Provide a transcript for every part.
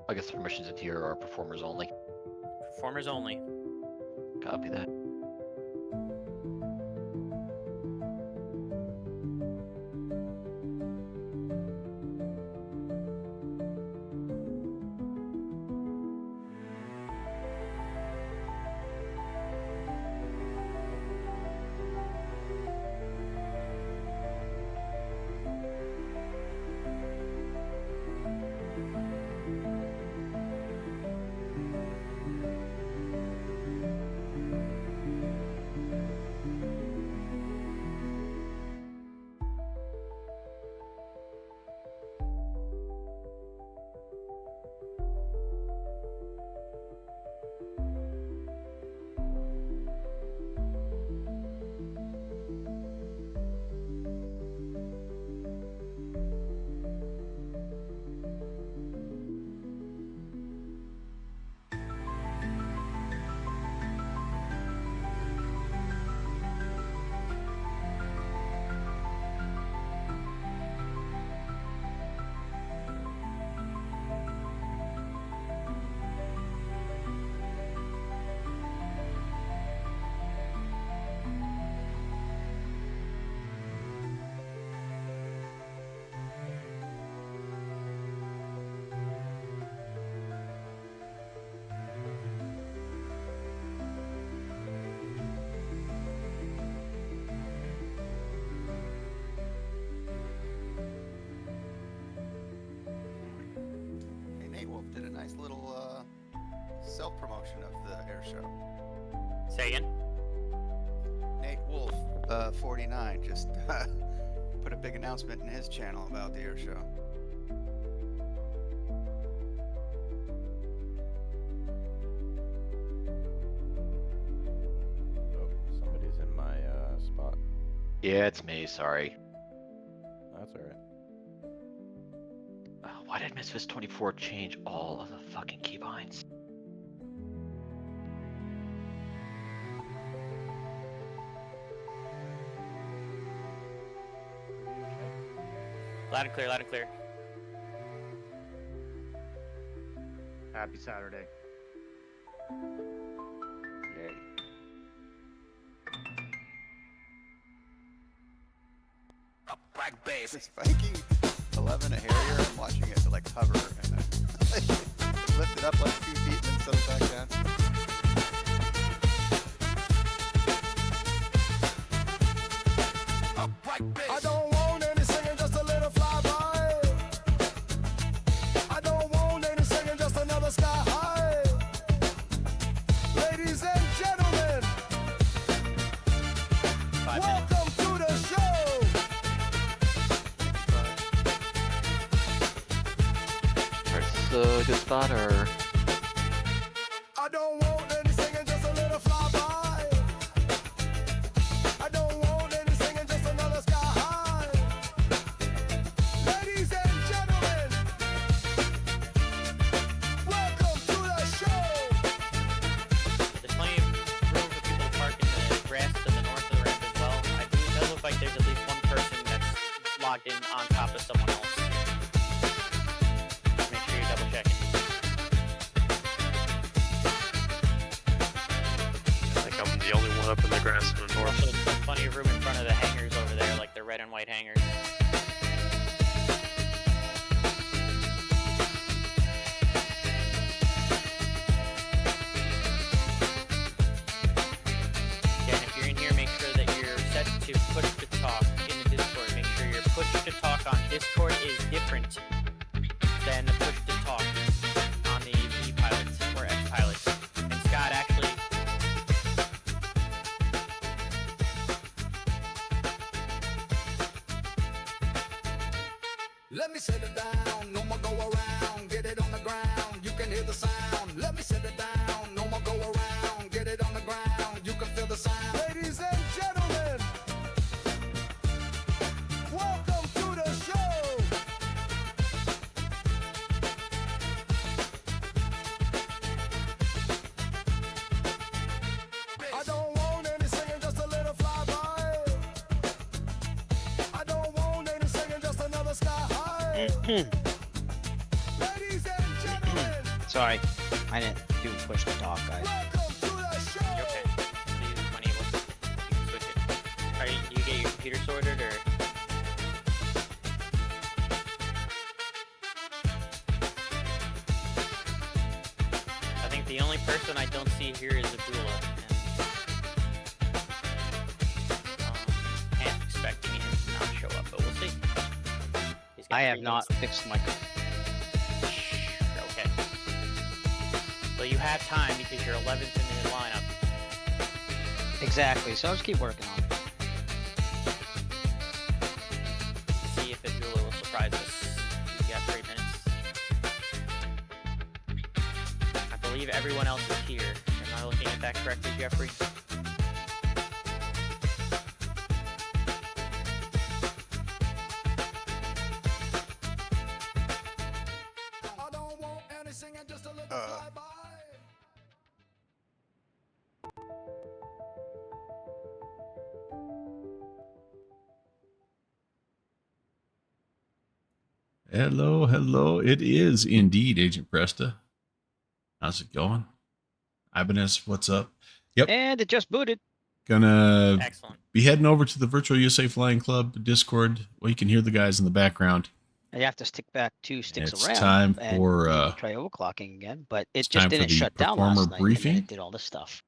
I guess the permissions in here are performers only. Performers only. Copy that. Did a nice little self-promotion of the Airshow. Say again? Nate Wolf, 49, just put a big announcement in his channel about the Airshow. Oh, somebody's in my spot. Yeah, it's me. Sorry. That's alright. Why did Misfits 24 change all of the fucking keybinds? Loud and clear, loud and clear. Happy Saturday. Yay. Black bass. Is Viking 11 a Harrier? I'm watching it like hover and then lift it up like 2 feet and then set it back down. I don't want any singing, just a little flyby. I don't want any singing, just another sky high. Ladies and gentlemen, 5 minutes. welcome to the show. Is this a good spot or? I don't want any singing, just a little flyby. I don't want any singing, just another sky high. Ladies and gentlemen, welcome to the show. There's plenty of room for people to park in the grass to the north of the ramp as well. It does look like there's at least one person that's logged in on top of someone else. Make sure you're double checking. I think I'm the only one up in the grass in the north. Also, there's plenty of room in front of the hangars over there, like the red and white hangars. Again, if you're in here, make sure that you're set to push to talk in the Discord. Make sure your push to talk on Discord is different than the push to talk on the E-pilots or X-pilots. And Scott actually... Let me set it down, no more go around, get it on the ground, you can hear the sound. Let me set it down, no more go around, get it on the ground, you can feel the sound. Ladies and gentlemen, welcome to the show. I don't want any singing, just a little flyby. I don't want any singing, just another sky high. Ladies and gentlemen, Sorry, I didn't do push to talk, guys. You okay? Please, when able, you can switch it. Are you get your computer sorted or? I think the only person I don't see here is Abdullah. And expecting him to not show up, but we'll see. He's got I have 3 not minutes. fixed my. Okay. Well, you have time because you're 11th in the lineup. Exactly, so I'll just keep working on it. See if Abdullah will surprise us. He's got 3 minutes. I believe everyone else is here. Am I looking at that correctly, Jeffrey? I don't want any singing, just a little flyby. Hello, hello. It is indeed Agent Presta. How's it going? Ibanez, what's up? Yep. And it just booted. Gonna Excellent. be heading over to the Virtual USA Flying Club Discord where you can hear the guys in the background. You have to stick back 2 sticks It's around. time and for, maybe try overclocking again, but it it's just time for didn't the shut down performer last night. briefing. And then it did all this stuff.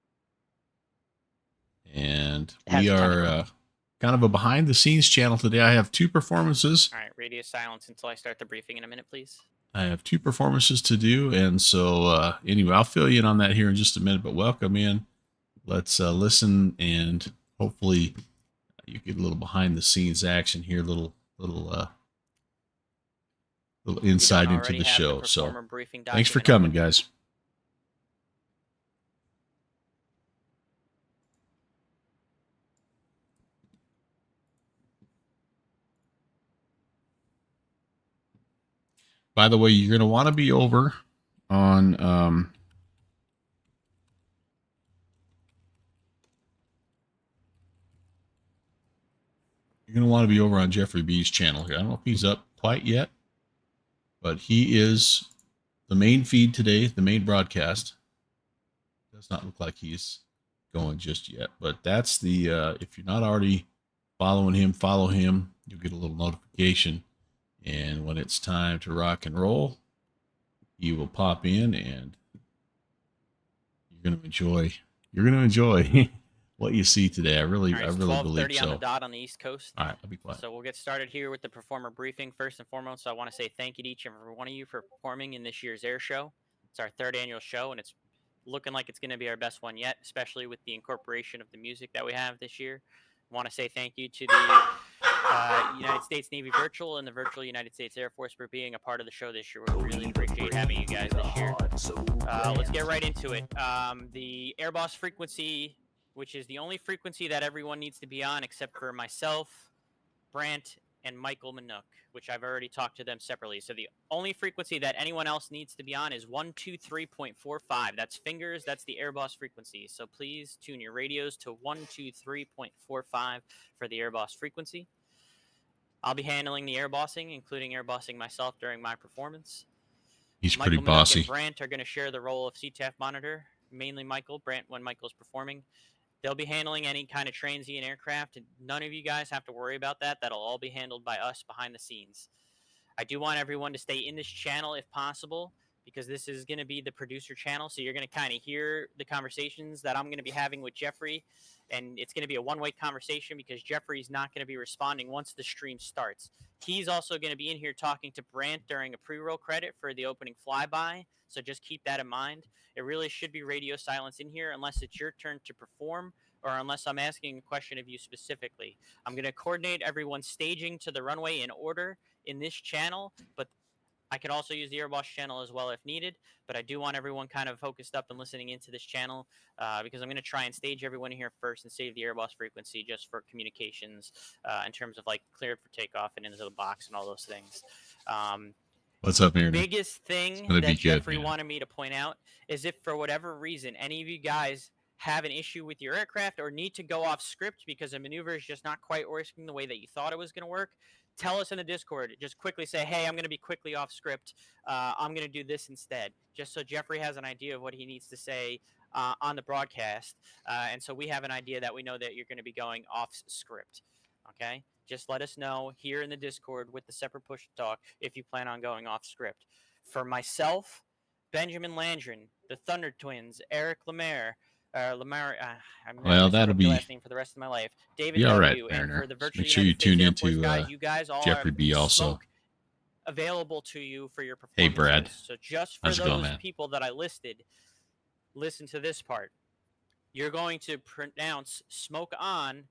And It has we a time are limit. kind of a behind the scenes channel today. I have 2 performances. All right, radio silence until I start the briefing in a minute, please. I have 2 performances to do. And so anyway, I'll fill you in on that here in just a minute, but welcome in. Let's listen and hopefully you get a little behind the scenes action here, little insight into the show. So thanks for coming, guys. By the way, you're going to want to be over on you're going to want to be over on Jeffrey B's channel here. I don't know if he's up quite yet, but he is the main feed today, the main broadcast. Does not look like he's going just yet, but that's the if you're not already following him, follow him. You'll get a little notification, and when it's time to rock and roll, you will pop in and you're going to enjoy what you see today. I really believe so. on the dot on the East Coast. All right, I'll be quiet. So we'll get started here with the performer briefing first and foremost. So I want to say thank you to each and every one of you for performing in this year's Airshow. It's our 3rd annual show, and it's looking like it's going to be our best one yet, especially with the incorporation of the music that we have this year. I want to say thank you to the United States Navy Virtual and the Virtual United States Air Force for being a part of the show this year. We really appreciate having you guys this year. Let's get right into it. The Airboss frequency, which is the only frequency that everyone needs to be on except for myself, Brant, and Michael Minook, which I've already talked to them separately. So the only frequency that anyone else needs to be on is 123.45. That's fingers. That's the Airboss frequency. So please tune your radios to 123.45 for the Airboss frequency. I'll be handling the airbossing, including airbossing myself during my performance. He's Michael pretty bossy. Minook and Brant are going to share the role of CTAF monitor, mainly Michael. Brant when Michael's performing. They'll be handling any kind of transient aircraft, and none of you guys have to worry about that. That'll all be handled by us behind the scenes. I do want everyone to stay in this channel if possible, because this is going to be the producer channel, so you're going to kind of hear the conversations that I'm going to be having with Jeffrey, and it's going to be a one-way conversation because Jeffrey's not going to be responding once the stream starts. He's also going to be in here talking to Brant during a pre-roll credit for the opening flyby, so just keep that in mind. It really should be radio silence in here unless it's your turn to perform or unless I'm asking a question of you specifically. I'm going to coordinate everyone's staging to the runway in order in this channel, but I could also use the Airboss channel as well if needed, but I do want everyone kind of focused up and listening into this channel because I'm going to try and stage everyone here first and save the Airboss frequency just for communications in terms of like cleared for takeoff and into the box and all those things. What's up, Aaron? The biggest thing that Jeffrey wanted me to point out is if for whatever reason any of you guys have an issue with your aircraft or need to go off script because a maneuver is just not quite working the way that you thought it was going to work, tell us in the Discord. Just quickly say, hey, I'm going to be quickly off script. I'm going to do this instead, just so Jeffrey has an idea of what he needs to say on the broadcast. And so we have an idea that we know that you're going to be going off script. Okay? Just let us know here in the Discord with the separate push to talk if you plan on going off script. For myself, Benjamin Landrin, the Thunder Twins, Eric Lemaire, Lamar, I'm Well, gonna that'll screw up your be- last name for the rest of my life. David Be all right, W. And Mariner. for the Just Virtual make sure United you States tune Air Force into guys, you guys all Jeffrey have B. Also. smoke available to you for your Hey, performances. Brad. So just for How's it going, those man? people that I listed, listen to this part. You're going to pronounce "smoke on"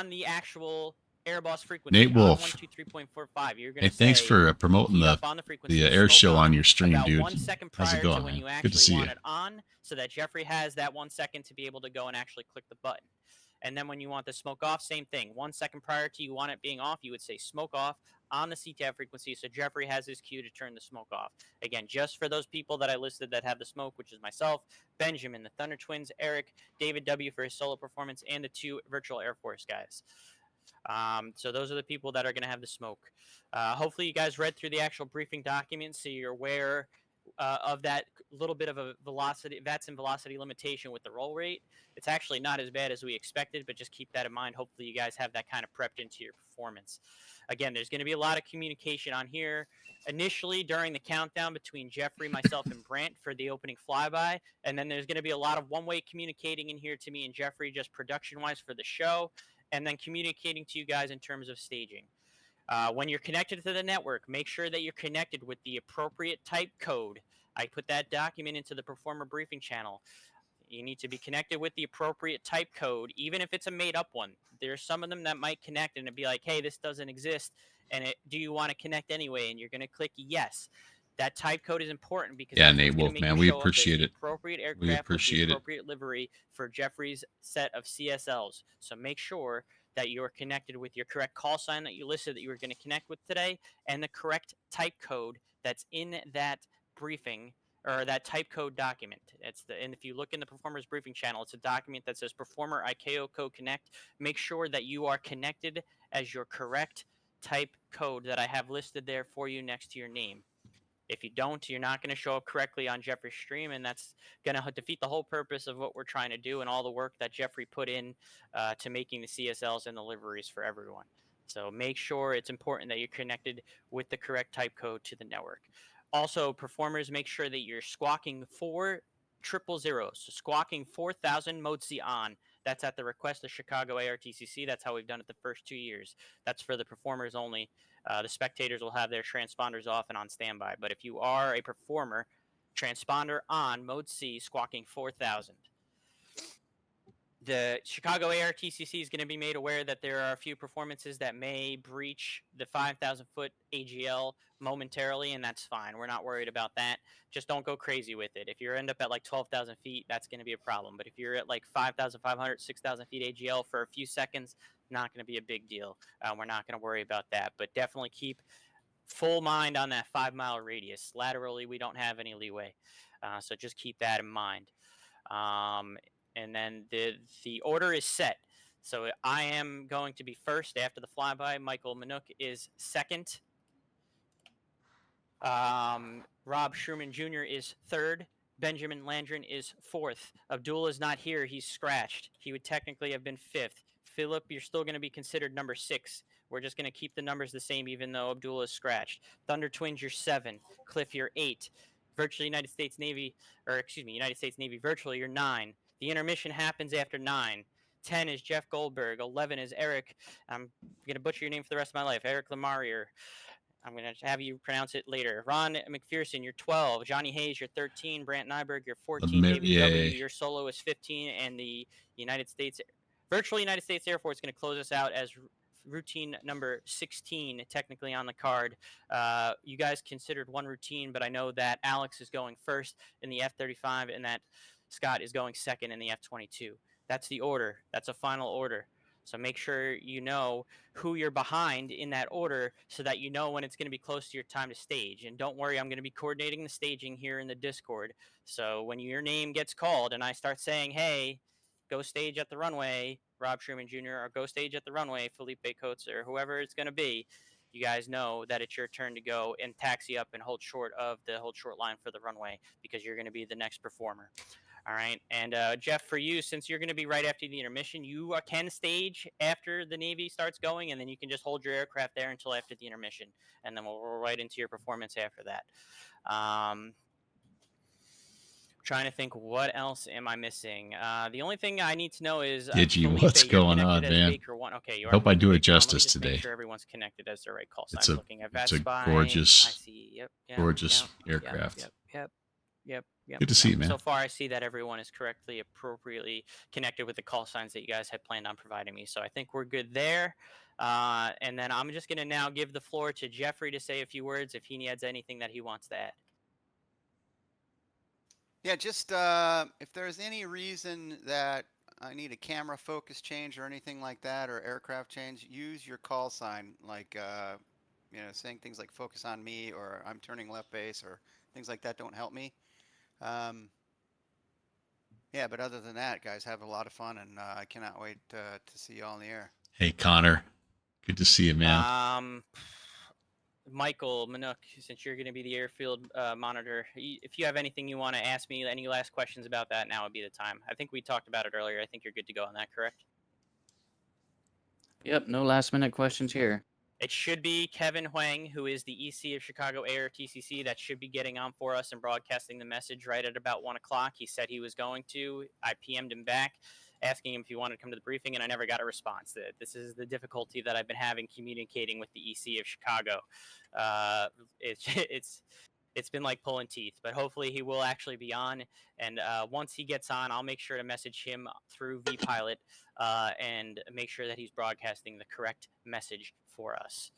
the actual Airboss frequency. Nate Wolf. On 123.45. You're going Hey, to thanks say, for promoting heat the up on the frequency, air smoke show on your stream, about dude. 1 second How's prior it going, to when man? you Good actually to see want you. it on, so that Jeffrey has that 1 second to be able to go and actually click the button. And then when you want the smoke off, same thing. 1 second prior to you want it being off, you would say smoke off on the CTAB frequency, so Jeffrey has his cue to turn the smoke off. Again, just for those people that I listed that have the smoke, which is myself, Benjamin, the Thunder Twins, Eric, David W. for his solo performance, and the 2 virtual Air Force guys. So those are the people that are going to have the smoke. Hopefully you guys read through the actual briefing document so you're aware of that little bit of a VATSIM velocity limitation with the roll rate. It's actually not as bad as we expected, but just keep that in mind. Hopefully you guys have that kind of prepped into your performance. Again, there's going to be a lot of communication on here initially during the countdown between Jeffrey, myself, and Brant for the opening flyby. And then there's going to be a lot of one-way communicating in here to me and Jeffrey, just production-wise for the show, and then communicating to you guys in terms of staging. When you're connected to the network, make sure that you're connected with the appropriate type code. I put that document into the performer briefing channel. You need to be connected with the appropriate type code, even if it's a made-up one. There's some of them that might connect and it'd be like, hey, this doesn't exist, and do you want to connect anyway? And you're going to click yes. That type code is important because Yeah, that's Nate what's going Wolf, to make man, you we show up as appreciate the it. appropriate aircraft We with the appreciate it. appropriate livery for Jeffrey's set of CSLs. So make sure that you're connected with your correct call sign that you listed that you were going to connect with today, and the correct type code that's in that briefing or that type code document. And if you look in the performer's briefing channel, it's a document that says performer ICAO code connect. Make sure that you are connected as your correct type code that I have listed there for you next to your name. If you don't, you're not going to show up correctly on Jeffrey's stream, and that's going to defeat the whole purpose of what we're trying to do and all the work that Jeffrey put in to making the CSLs and the liveries for everyone. So make sure it's important that you're connected with the correct type code to the network. Also, performers, make sure that you're squawking 4000. So squawking 4000 mode C on. That's at the request of Chicago ARTCC. That's how we've done it the first 2 years. That's for the performers only. The spectators will have their transponders off and on standby. But if you are a performer, transponder on, mode C, squawking 4000. The Chicago ARTCC is going to be made aware that there are a few performances that may breach the 5,000-foot AGL momentarily, and that's fine. We're not worried about that. Just don't go crazy with it. If you end up at like 12,000 feet, that's going to be a problem. But if you're at like 5,500, 6,000 feet AGL for a few seconds, not going to be a big deal. We're not going to worry about that. But definitely keep full mind on that 5-mile radius. Laterally, we don't have any leeway. So just keep that in mind. And then the order is set. So I am going to be first after the flyby. Michael Manook is second. Rob Schumann Jr. is third. Benjamin Landrin is fourth. Abdullah is not here. He's scratched. He would technically have been fifth. Philip, you're still going to be considered number 6. We're just going to keep the numbers the same even though Abdullah is scratched. Thunder Twins, you're 7. Cliff, you're 8. Virtually United States Navy virtually, you're 9. The intermission happens after 9. 10 is Jeff Goldberg. 11 is Eric. I'm going to butcher your name for the rest of my life. Eric Lemarier. I'm going to have you pronounce it later. Ron McPherson, you're 12. Johnny Hayes, you're 13. Brant Nyberg, you're 14. David W., your solo is 15. And the virtual United States Air Force is going to close us out as routine number 16, technically on the card. You guys considered one routine, but I know that Alex is going first in the F-35 and that Scott is going second in the F-22. That's the order. That's a final order. So make sure you know who you're behind in that order so that you know when it's going to be close to your time to stage. And don't worry, I'm going to be coordinating the staging here in the Discord. So when your name gets called and I start saying, hey, go stage at the runway, Rob Truman Jr. or go stage at the runway, Felipe Coates or whoever it's going to be, you guys know that it's your turn to go and taxi up and hold short line for the runway because you're going to be the next performer. All right. And Jeff, for you, since you're going to be right after the intermission, you can stage after the Navy starts going, and then you can just hold your aircraft there until after the intermission, and then we'll roll right into your performance after that. Trying to think, what else am I missing? The only thing I need to know is Digi, Felipe, what's you're going connected on, as man? Baker 1. Okay, you are. Hope I do it Baker 1. Let me justice just today. Make sure everyone's connected as the right call sign. It's a Looking at it's a VATSIM. gorgeous, I see. Yep. gorgeous aircraft. Yep. Good to see you, man. So far, I see that everyone is correctly, appropriately connected with the call signs that you guys had planned on providing me. So I think we're good there. And then I'm just going to now give the floor to Jeffrey to say a few words if he needs anything that he wants to add. Yeah, just if there's any reason that I need a camera focus change or anything like that, or aircraft change, use your call sign, like you know, saying things like "focus on me" or "I'm turning left base" or things like that don't help me. Yeah, but other than that, guys, have a lot of fun, and I cannot wait to see you all in the air. Hey, Connor. Good to see you, man. Michael Manook, since you're going to be the airfield monitor, if you have anything you want to ask me, any last questions about that, now would be the time. I think we talked about it earlier. I think you're good to go on that, correct? Yep, no last minute questions here. It should be Kevin Huang, who is the EC of Chicago Air TCC, that should be getting on for us and broadcasting the message right at about 1 o'clock. He said he was going to. I PM'd him back, asking him if he wanted to come to the briefing, and I never got a response. This is the difficulty that I've been having communicating with the EC of Chicago. It's been like pulling teeth, but hopefully he will actually be on. And once he gets on, I'll make sure to message him through vPilot and make sure that he's broadcasting the correct message for us.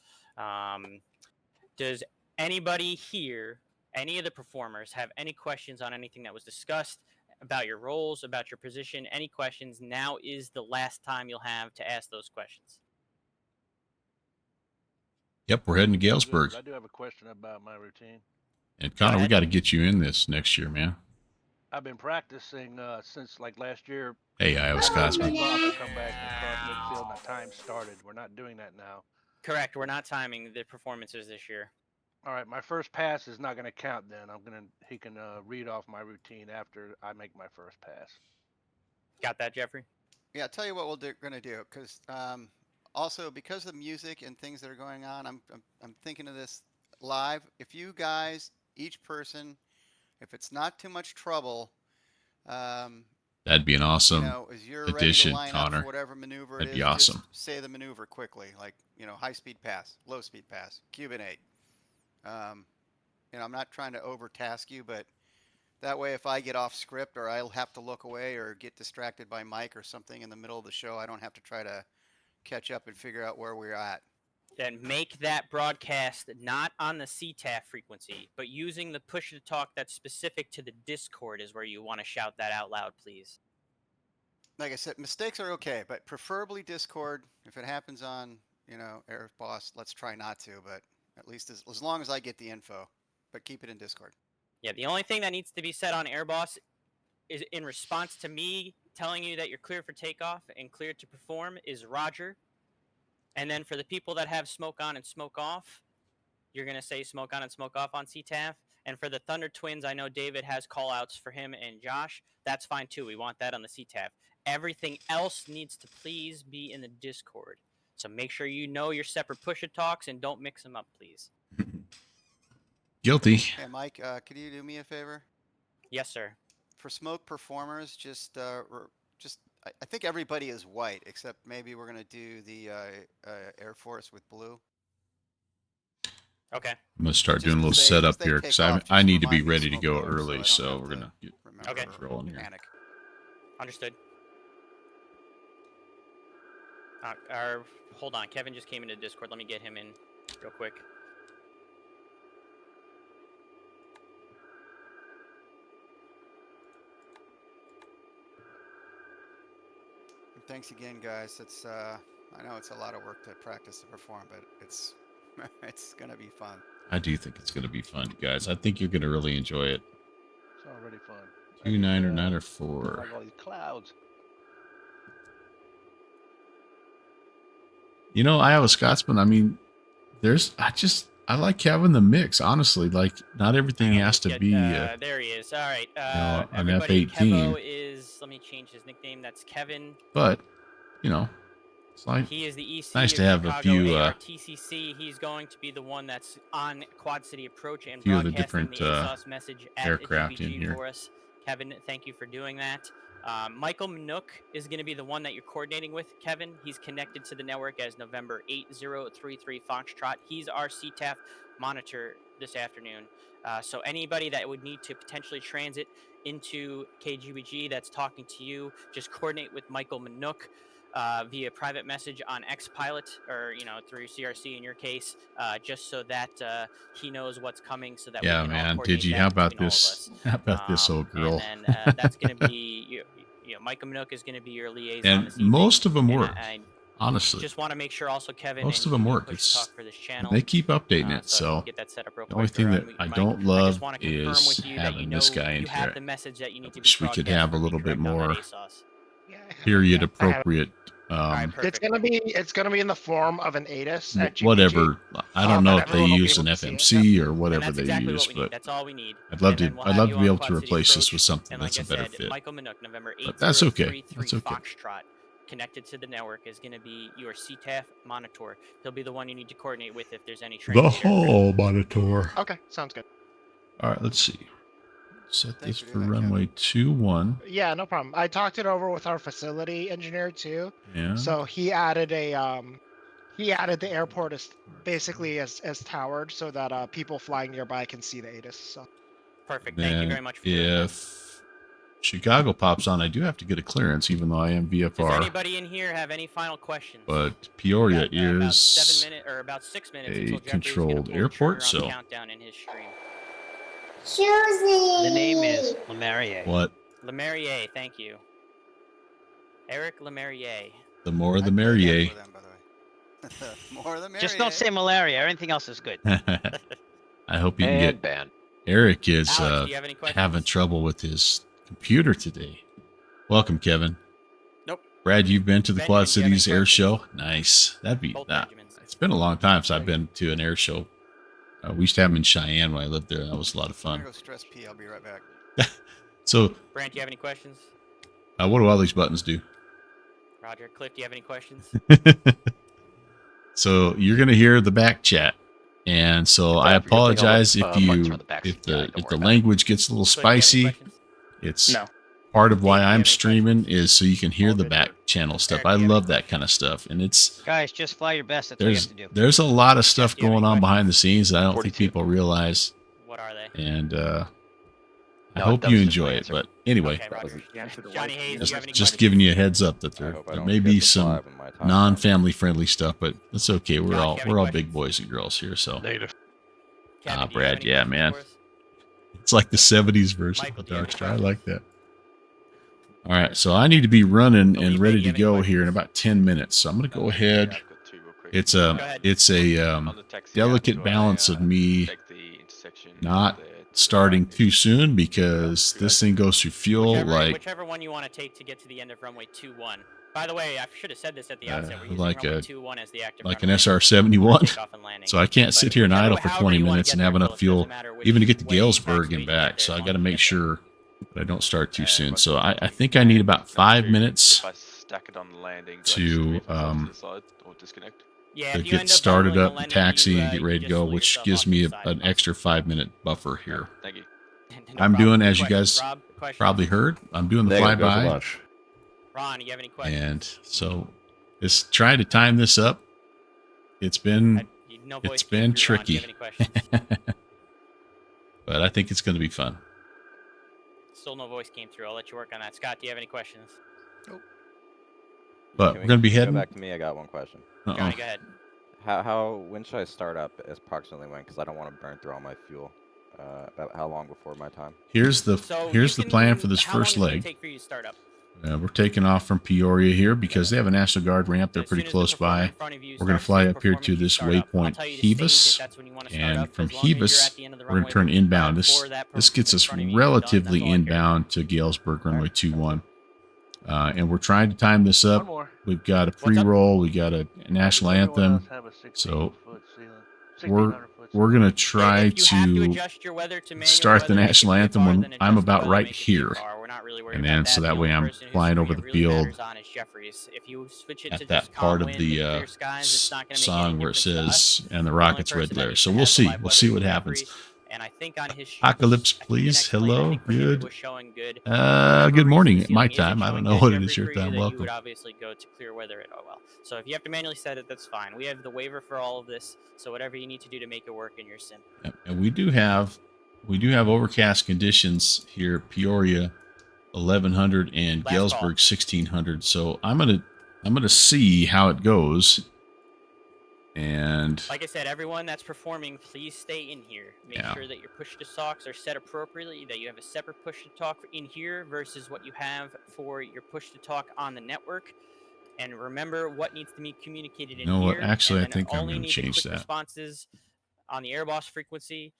Does anybody here, any of the performers, have any questions on anything that was discussed, about your roles, about your position? Any questions? Now is the last time you'll have to ask those questions. Yep, we're heading to Galesburg. I do have a question about my routine. And Connor, we got to get you in this next year, man. I've been practicing since like last year. Hey, Iowa Scotsman. Come back and cross midfield, and the time started. We're not doing that now. Correct. We're not timing the performances this year. All right, my first pass is not going to count. Then he can read off my routine after I make my first pass. Got that, Jeffrey? Yeah, I'll tell you what we're going to do, because also because of the music and things that are going on, I'm thinking of this live. If you guys, each person, if it's not too much trouble, that'd be an awesome addition, Connor. Whatever maneuver that'd it be is, awesome. Just say the maneuver quickly, like, you know, high speed pass, low speed pass, Cuban 8. You know, I'm not trying to overtask you, but that way, if I get off script or I'll have to look away or get distracted by Mike or something in the middle of the show, I don't have to try to catch up and figure out where we're at. Then make that broadcast not on the CTAF frequency, but using the push to talk that's specific to the Discord is where you want to shout that out loud, please. Like I said, mistakes are okay, but preferably Discord. If it happens on, you know, Air Boss, let's try not to, but at least as long as I get the info, but keep it in Discord. Yeah, the only thing that needs to be said on Airboss is in response to me telling you that you're clear for takeoff and clear to perform is Roger. And then for the people that have smoke on and smoke off, you're going to say smoke on and smoke off on CTAF. And for the Thunder Twins, I know David has call-outs for him and Josh. That's fine, too. We want that on the CTAF. Everything else needs to please be in the Discord. So make sure you know your separate push-it-talks and don't mix them up, please. Guilty. Hey, Mike, could you do me a favor? Yes, sir. For smoke performers, I think everybody is white, except maybe we're going to do the Air Force with blue. Okay. I'm going to start doing a little setup here because I need to be ready to go early, so we're going to get rolling here. Panic. Understood. Hold on. Kevin just came into Discord. Let me get him in real quick. Thanks again, guys. It's I know it's a lot of work to practice to perform, but it's gonna be fun. I do think it's gonna be fun, guys. I think you're gonna really enjoy it. It's already fun. 2 9 or 9 or 4. Like all these clouds. You know, Iowa Scotsman, I mean, I like having the mix, honestly. Like, not everything Hang on, has let's to get, be, there he is. All right. an Everybody, F-18. Kevo is. Let me change his nickname. That's Kevin. but, you know, it's like, He is the EC nice of to have a Chicago few, ARTCC. He's going to be the one that's on Quad City Approach and few of the broadcasting different, the ASOS message at aircraft in GBG here. for us. Kevin, thank you for doing that. Michael Manook is going to be the one that you're coordinating with, Kevin. He's connected to the network as November 8033 Foxtrot. He's our CTAF monitor this afternoon. So anybody that would need to potentially transit into KGBG that's talking to you, just coordinate with Michael Manook via private message on XPilot or, through CRC in your case, just so that he knows what's coming so that Yeah, we can all man. coordinate Digi, that how about between all of this? us. How about this old girl? And then that's going to be, Michael Manook is going to be your liaison And this evening. most of them And work, I honestly. just want to make sure also, Kevin, Most and of them you work. push It's, talk for this channel. they keep updating it, So I so can get that set up real the only quick, thing or that unmute I your mic. don't I love just want to confirm is with you that having you know this guy in you have here. the message that you need to be Wish we could broadcast have a for me little bit correct on that more ASOS. period I have it. appropriate, All right, perfect. It's gonna be in the form of an ATIS at GBG. whatever. I don't know and if they everyone will be use able an to see it. FMC or And whatever that's they exactly use, what we need. but That's all we need. I'd love And to. then we'll I'd have love you to be on able to Quad City replace this Approach. with something And like that's I a better said, fit. Michael Manook, November But that's okay. 8033 That's okay. Foxtrot, connected to the network, is going to be your CTAF monitor. He'll be the one you need to coordinate with if there's any The transit aircraft. hall monitor. Okay, sounds good. All right, let's see. Set Thanks this for for doing that, Kevin. runway 21. Yeah, no problem. I talked it over with our facility engineer too. Yeah. So he added the airport as basically as towered so that people flying nearby can see the ATIS. So Perfect. Thank you Then very much for doing that. if Chicago pops on, I do have to get a clearance, even though I am Does VFR. anybody in here have any final questions? But Peoria We got, about is 7 minutes or about 6 minutes a until Jeffrey's gonna controlled pull the airport, trigger on the so countdown in his stream. The name is Lemerrier. what? Lemerrier, thank you. Eric Lemerrier. The more I the played that merrier. for them, by the way. The more the merrier. Just don't say malaria. Everything else is good. I hope you can get. ban. Eric is Alex, do you have any questions? having trouble with his computer today. Welcome, Kevin. Nope. Brad, you've been to the Benjamin, Quad do you have any Cities Air questions? Show. Nice. That'd be Both that. Benjamins. It's been a long time since I've been to an air show. We used to have them in Cheyenne when I lived there. That was a lot of I'm fun. gonna go stress pee. I'll be right back. So, Brant, do you have any questions? what do all these buttons do? Roger. Cliff, do you have any questions? So you're gonna hear the back chat, and so I apologize if the language gets a little Cliff, do you have any spicy. questions? It's No. part of Dave, why do you have I'm any streaming is so you can hear All the good, back sir. channel stuff. Eric, I do you have love any that kind of stuff, and it's Guys, just fly your best. That's all you have to do. there's a lot of stuff do you have going any on behind the questions? scenes that I don't think 42. people realize, What are they? and I No, hope that you was just enjoy my it. answer. But anyway, Okay, Roger. Answer the Johnny white Hayes, do just, you have any just questions? giving you a heads up that I there, hope I there don't may get be to some fly when my time non-family friendly stuff, but it's okay. We're Josh, all you have any we're all big questions? boys and girls here, so Negative. Kevin, do you have Brad, any yeah, questions man. for us? it's like the '70s version Michael, of do you have any Darkstar. I questions? like that. All right, so I need to be running Felipe, and ready do to you have any go here in questions? about 10 minutes. So I'm going to go ahead. It's Go a ahead. delicate balance of me not starting too soon because this thing goes through fuel Whichever one you want to take to get to the end of runway 21. By the way, I should have said this at the outset. We're using like runway a 21 as the active like an runway for SR-71. takeoff and landing. So I can't But sit here and idle for however 20 you wanna minutes get and there, have enough Philip, fuel doesn't matter which even to get to way you Galesburg taxi and you get back. there, So as I long got to as you make get there. sure that I don't start too soon. So I think I need about 5 minutes to Yeah, to if you get end up started bumbling up the and landing, taxi you, and get you ready to just go, pull which yourself gives off me the side an of the extra 5-minute buffer here. bus. No I'm problem. doing, as you Questions, guys Rob? Questions? probably heard, I'm doing the Negative, go for flyby, lunch. Ron, you have any questions? and so just try to time this up. It's been No voice it's came been through, Ron. Do you tricky, have any questions? but I think it's going to be fun. Still no voice came through. I'll let you work on that. Scott, do you have any questions? But Can we're gonna be go heading. back to me. I got one question. Johnny, go ahead. When should I start up? Approximately when? Because I don't want to burn through all my fuel. About how long before my time? Here's the So here's you the plan can- for this how long first is it gonna leg. take for you to start up? We're taking off from Peoria here because they have a National Guard ramp. They're As soon pretty as the close performer by. in front of you We're going to starts fly the up here to performance, you this start up. I'll waypoint tell you to stage if Hevis, that's when you wanna start and up. from As long as you're Hevis at the end of the we're going runway to turn inbound. before that This gets person in us front of you is done, relatively that's all I care. inbound to Galesburg runway 21. And we're trying to time this One up. more. We've got a What's up? pre-roll. We got a national Does everyone anthem. else have a So 16-foot ceiling? we're 1,600-foot we're ceiling? gonna try If you have to to adjust your weather to manual start the weather, make it national be a anthem car, when then I'm adjust the about weather, right make it be a here. car. We're not really worried And about then that. so The that way only I'm person whose flying screen over it the really field matters on is Jeffrey's. If you switch it to at that just part calm of wind and the clear skies, it's not going to make any song where it difference to us. says and the The only rockets red person that glare. needs So to we'll have the see. live We'll weather see is what Jeffrey, happens. and I think on his sheet, Apocalypse, I think please. your next lane, I Hello. think prohibited Good. was showing good. For whatever Good reason, morning the at my ceiling isn't time. I don't showing know good, what it Jeffrey, is your for you, time. then you Welcome. would obviously go to clear weather at OL. So if you have to manually set it, that's fine. We have the waiver for all of this. So whatever you need to do to make it work in your sim. Yep. And we do have overcast conditions here. Peoria 1100 and Last call. Galesburg 1600. So I'm gonna see how it goes. And Like I said, everyone that's performing, please stay in here. Make sure that your push to talks are set appropriately, that you have a separate push to talk in here versus what you have for your push to talk on the network. And remember what needs to be communicated in you know what? here. Actually, I and then think I'm only going to need the change quick that. responses on the airboss frequency.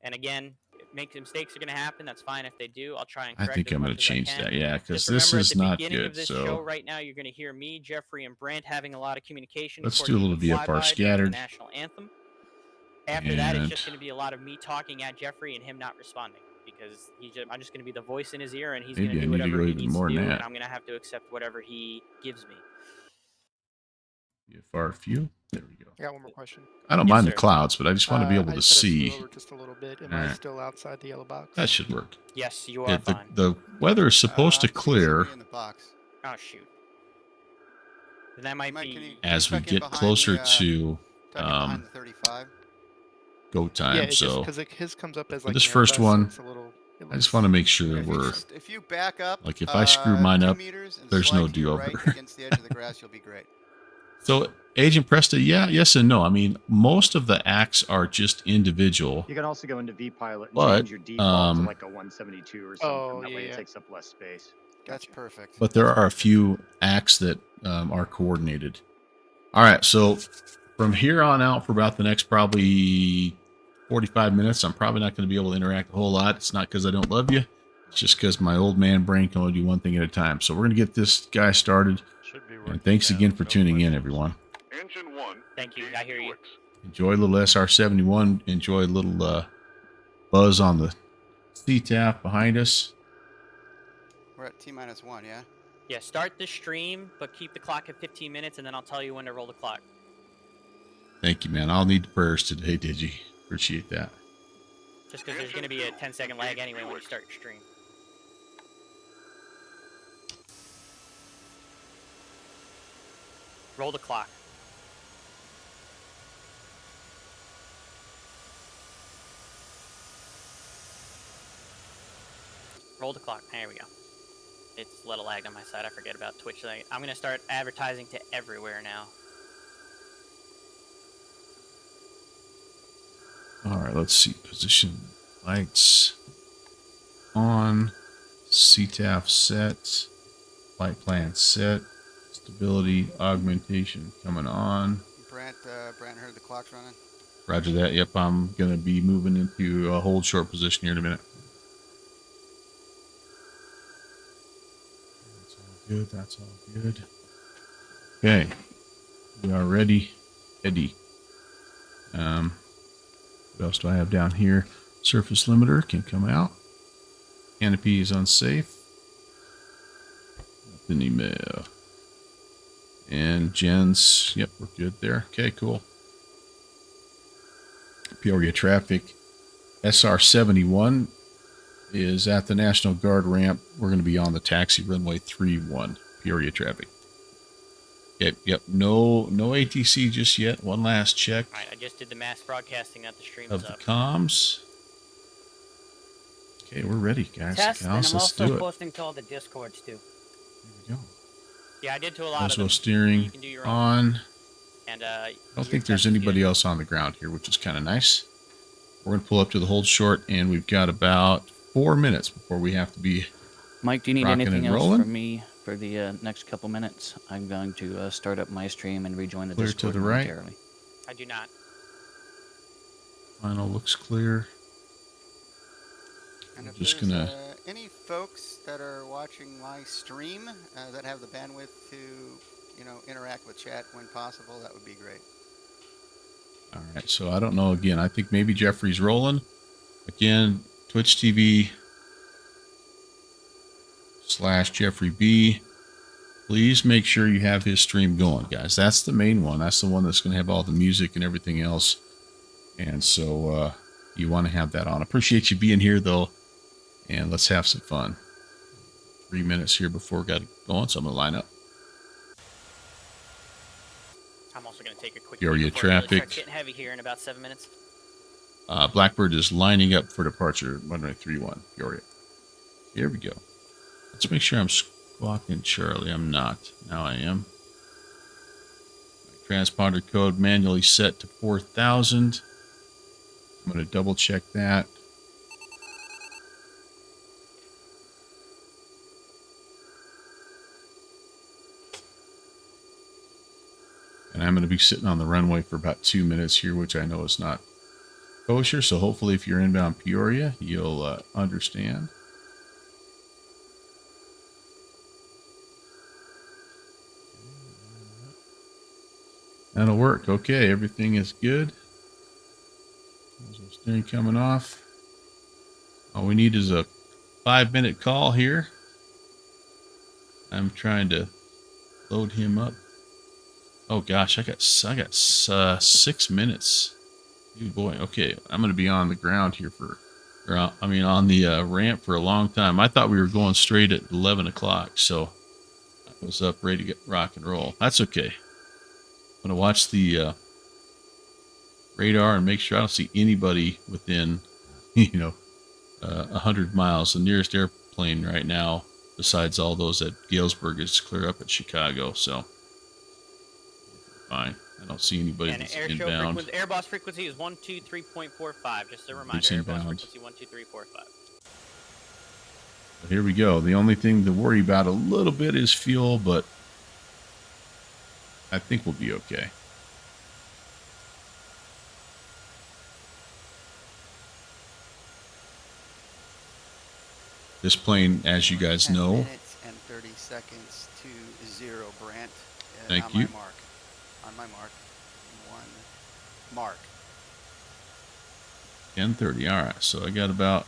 And again, mistakes are going to happen. That's fine if they do. I'll try and I correct think as I'm much going to as I change can. that. Yeah, because Just this remember is at the not beginning good. of this So show right now, you're going to hear me, Jeffrey, and Brent having a lot of communication. let's before do a little people VFR fly by during the scattered. national anthem. After that, it's And just going to be a lot of me talking at Jeffrey and him not responding because I'm just going to be the voice in his ear, and he's going to maybe I do need to whatever go he even needs to more do, than and that. I'm going to have to accept whatever he gives me. VFR few. There we go. I got one more question. I don't Yes, mind the sir. clouds, but I just want to be able I to just had to see. screw over just a little bit. Am All I right. still outside the yellow box? That should work. Yes, you are fine. The weather is supposed to I think you see clear me in the box. Oh, shoot. Then that might Mike, be... can you as we tuck in get behind closer the, to tuck in behind the 35? go time. Yeah, it's just So because his comes up as for like this an first Airbus, so one, it's a little, I just want to make sure If we're if you back up, like if I screw mine 2 up, meters and there's slide no to your do-over. right against the edge of the grass, you'll be great. So Agent Presta, yeah, yes and no. I mean, most of the acts are just individual. You can also go into VPilot and But, change your default to um, like a 172 or something. Oh, that way yeah. it takes up less space. That's perfect. But there are a few acts that are coordinated. All right, so from here on out for about the next probably 45 minutes, I'm probably not going to be able to interact a whole lot. It's not because I don't love you. It's just because my old man brain can only do one thing at a time. So we're going to get this guy started. And thanks again for tuning in, everyone. Engine 1. Thank you. I hear you. Enjoy a little SR-71. Enjoy a little buzz on the CTAF behind us. We're at T-1, yeah? Yeah, start the stream, but keep the clock at 15 minutes, and then I'll tell you when to roll the clock. Thank you, man. I'll need the prayers today, Digi. Appreciate that. Just because there's going to be a 10-second lag anyway when you start your stream. Roll the clock. Roll the clock. There we go. It's a little lagged on my side. I forget about Twitch. I'm going to start advertising to everywhere now. All right, let's see. Position lights on. CTAF set. Flight plan set. Stability augmentation coming on. Brant heard the clock's running. Roger that. Yep, I'm going to be moving into a hold short position here in a minute. That's all good. That's all good. Okay. We are ready. Eddie. What else do I have down here? Surface limiter can come out. Canopy is unsafe. Nothing email. And gens, yep, we're good there. Okay, cool. Peoria traffic. SR-71 is at the National Guard ramp. We're going to be on the taxi runway 31. Peoria traffic. Yep. No ATC just yet. One last check. All right, I just did the mass broadcasting that the stream Of is the up. comms. Okay, we're ready, guys. Test, and I'm Let's also do it. posting to all the discords too. Here we go. Yeah, I did to a lot Also of them. steering You can do your own. on. And I don't think there's anybody else on the ground here, which is kind of nice. We're going to pull up to the hold short, and we've got about 4 minutes before we have to be Mike, do you need rocking anything and else rolling. from me for the next couple minutes? I'm going to start up my stream and rejoin the Clear to Discord the right. momentarily. I do not. Final looks clear. And if Just there's gonna any folks that are watching my stream that have the bandwidth to, interact with chat when possible, that would be great. All right, so I don't know. Again, I think maybe Jeffrey's rolling. Again, Twitch TV/Jeffrey B. Please make sure you have his stream going, guys. That's the main one. That's the one that's going to have all the music and everything else. And so you want to have that on. Appreciate you being here, though. And let's have some fun. 3 minutes here before we got going, so I'm going to line up. I'm also going to take a quick Peoria peek before it really traffic. starts getting heavy here in about 7 minutes. Blackbird is lining up for departure. 1931 Peoria. Here we go. Let's make sure I'm squawking Charlie. I'm not. Now I am. My transponder code manually set to 4000. I'm going to double check that. And I'm going to be sitting on the runway for about 2 minutes here, which I know is not kosher. So hopefully if you're inbound Peoria, you'll understand. That'll work. Okay, everything is good. Steering coming off. All we need is a 5-minute call here. I'm trying to load him up. Oh gosh, I got 6 minutes. Oh boy. Okay, I'm gonna be on the ground here on the ramp for a long time. I thought we were going straight at 11 o'clock, so I was up ready to get rock and roll. That's okay. I'm gonna watch the radar and make sure I don't see anybody within 100 miles. The nearest airplane right now, besides all those at Galesburg, is clear up at Chicago, so fine. I don't see anybody And that's Airshow inbound. Airbus frequency is 123.45. Just a reminder, It's Airbus inbound. frequency 123.45. But here we go. The only thing to worry about a little bit is fuel, but I think we'll be okay. This plane, as you guys 10 know, minutes and 30 seconds to 0, Brant. Thank on you. On my mark. 1 mark. 10:30. All right, so I got about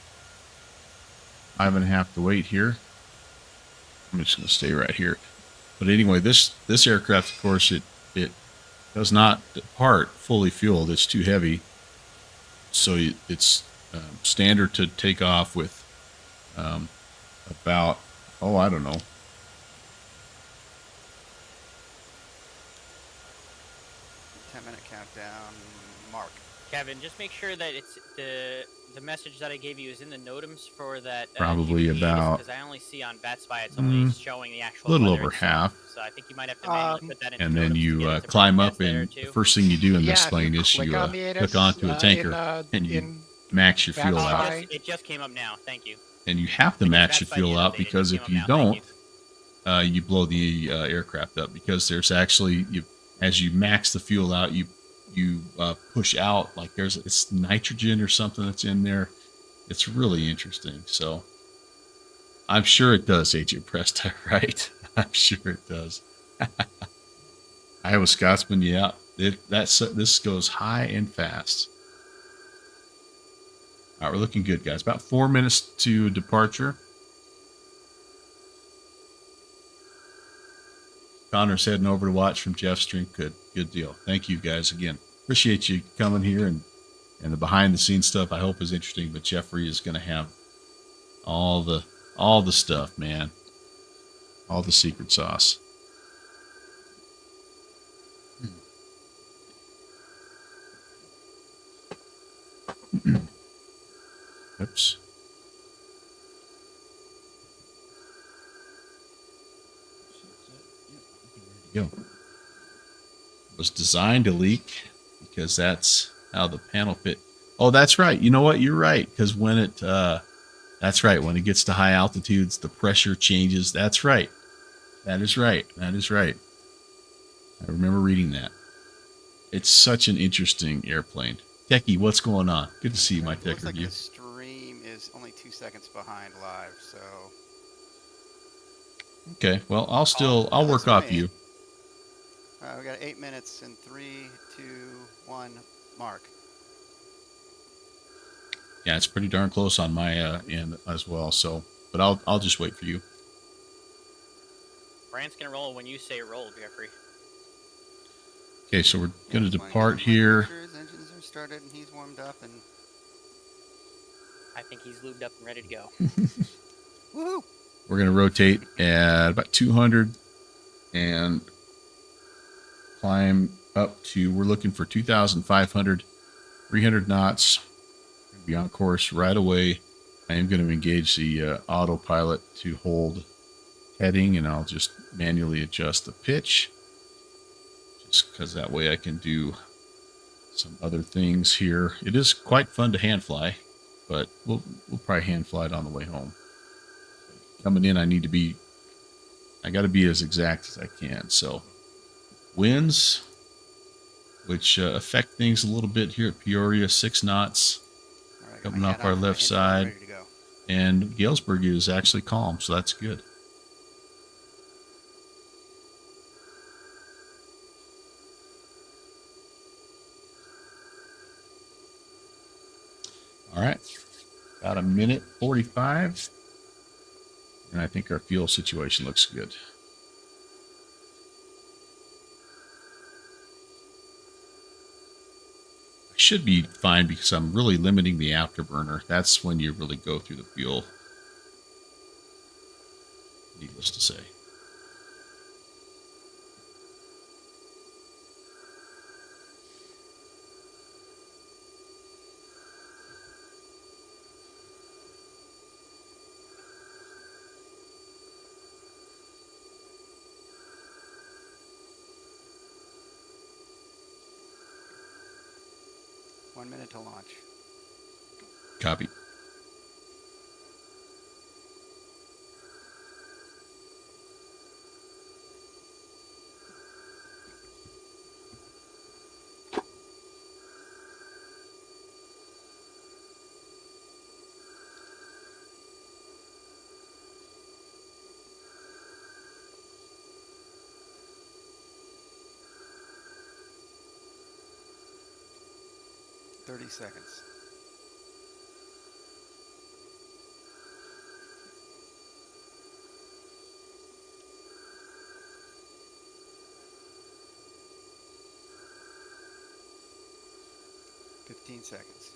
5.5 to wait here. I'm just going to stay right here. But anyway, this aircraft, of course, it does not depart fully fueled. It's too heavy. So it's standard to take off with about, I don't know, 10-minute countdown, mark. Kevin, just make sure that it's the message that I gave you is in the NOTAMs for that. Probably about, because I only see on VATSPY it's only showing the actual. a little weather over itself. half. So I think you might have to manually put that in. And then you climb up, and the first thing you do in this plane is you hook onto a tanker and you max your fuel out. It just came up now. Thank you. And you have to max your fuel out, because if you don't, you blow the aircraft up, because there's actually, as you max the fuel out, you push out, like it's nitrogen or something that's in there. It's really interesting. So I'm sure it does, Agent Presta, right? I'm sure it does. Iowa Scotsman, yeah. This goes high and fast. All right, we're looking good, guys. About 4 minutes to departure. Connor's heading over to watch from Jeff's stream. Good deal. Thank you, guys, again. Appreciate you coming here, and the behind-the-scenes stuff I hope is interesting. But Jeffrey is going to have all the stuff, man. All the secret sauce. Oops. Go. It was designed to leak because that's how the panel fit. Oh, that's right. You know what? You're right. Because when that's right. When it gets to high altitudes, the pressure changes. That's right. That is right. That is right. I remember reading that. It's such an interesting airplane. Techie, what's going on? Good to see you, my tech Looks like review. the stream is only 2 seconds seconds behind live, so Okay. Well, I'll at least work for off me. you. We got 8 minutes in 3, 2, 1, mark. Yeah, it's pretty darn close on my end as well. So, but I'll just wait for you. Brant's gonna roll when you say roll, Jeffrey. Okay, so we're gonna Just wanna depart make here. sure his engines are started and he's warmed up and I think he's lubed up and ready to go. woohoo! We're gonna rotate at about 200 and climb up to. We're looking for 2,500, 300 knots. Be on course right away. I am going to engage the autopilot to hold heading, and I'll just manually adjust the pitch, just because that way I can do some other things here. It is quite fun to hand fly, but we'll probably hand fly it on the way home. Coming in, I got to be as exact as I can. So winds, which affect things a little bit here at Peoria, 6 knots. Right, Coming off our left side. ready to go. And Galesburg is actually calm, so that's good. All right. About 1:45. And I think our fuel situation looks good. I should be fine because I'm really limiting the afterburner. That's when you really go through the fuel. Needless to say. One minute to launch. Copy. Thirty seconds. Seconds.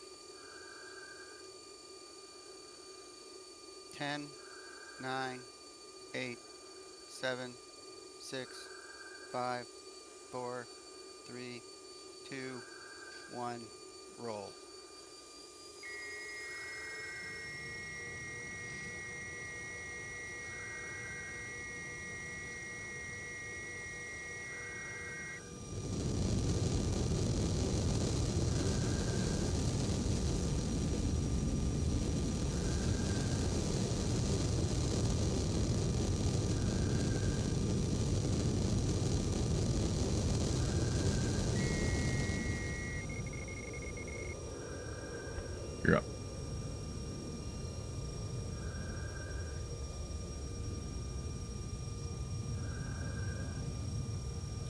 10, 9, 8, 7, 6, 5, 4, 3, 2, 1, roll. You're up.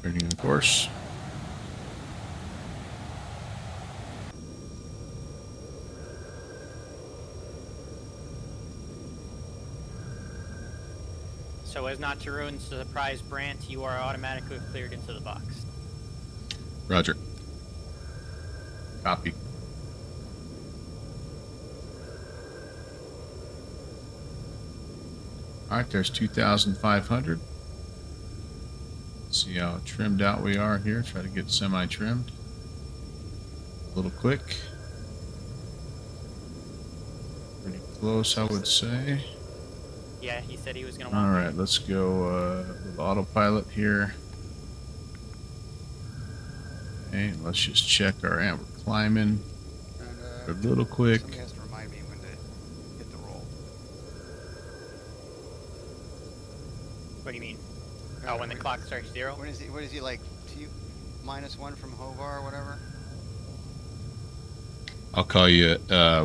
Turning on course. So as not to ruin the surprise, Brant, you are automatically cleared into the box. Roger. Copy. All right, there's 2,500. See how trimmed out we are here. Try to get semi-trimmed. A little quick. Pretty close, I would say. Yeah, he said he was going to All want right, let's go with autopilot here. Okay, let's just check our amp. We're climbing. And, a little quick. Somebody has to remind me when to hit the roll. What do you mean? Oh, when the clock starts 0? What is he like? -1 from Hovar or whatever? I'll call you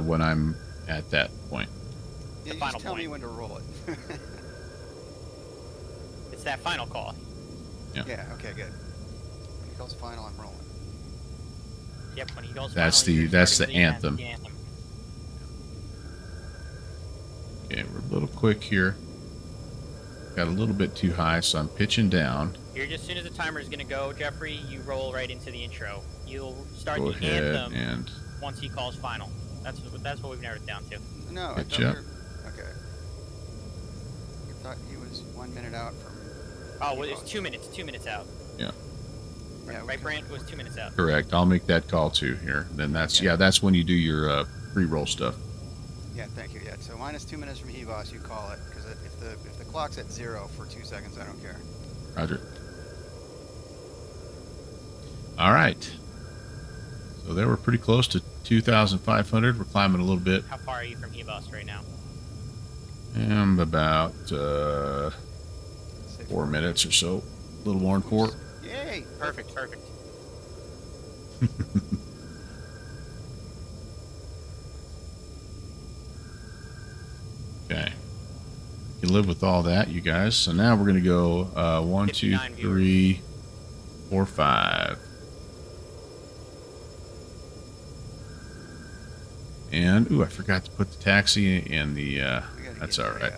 when I'm at that point. Yeah, you final just tell me point. when to roll it. It's that final call. Yeah. Yeah, okay, good. When he goes final, I'm rolling. Yep, when he goes That's final, you're that's starting the anthem. the anthem. Okay, we're a little quick here. Got a little bit too high, so I'm pitching down. You're just, as soon as the timer is gonna go, Jeffrey, you roll right into the intro. You'll start Go the ahead anthem and once he calls final. That's what we've narrowed it down to. No, I pitch thought we up. were... Okay. I thought he was 1 minute out from... Oh, well, it's 2 minutes. 2 minutes out. Yeah. Yeah, Right, Brant? It was 2 minutes out. Correct. I'll make that call too here. Then that's when you do your pre-roll stuff. Yeah, thank you. Yeah, so minus 2 minutes from Hevos, you call it, because if the clock's at 0 for 2 seconds, I don't care. Roger. All right. So there we're pretty close to 2,500. We're climbing a little bit. How far are you from Hevos right now? I'm about 4 minutes or so. A little more than 4. Yay! Perfect. Okay. You can live with all that, you guys. So now we're going to go 1, 2, 3, 4, 5. And, ooh, I forgot to put the taxi in the, that's all right.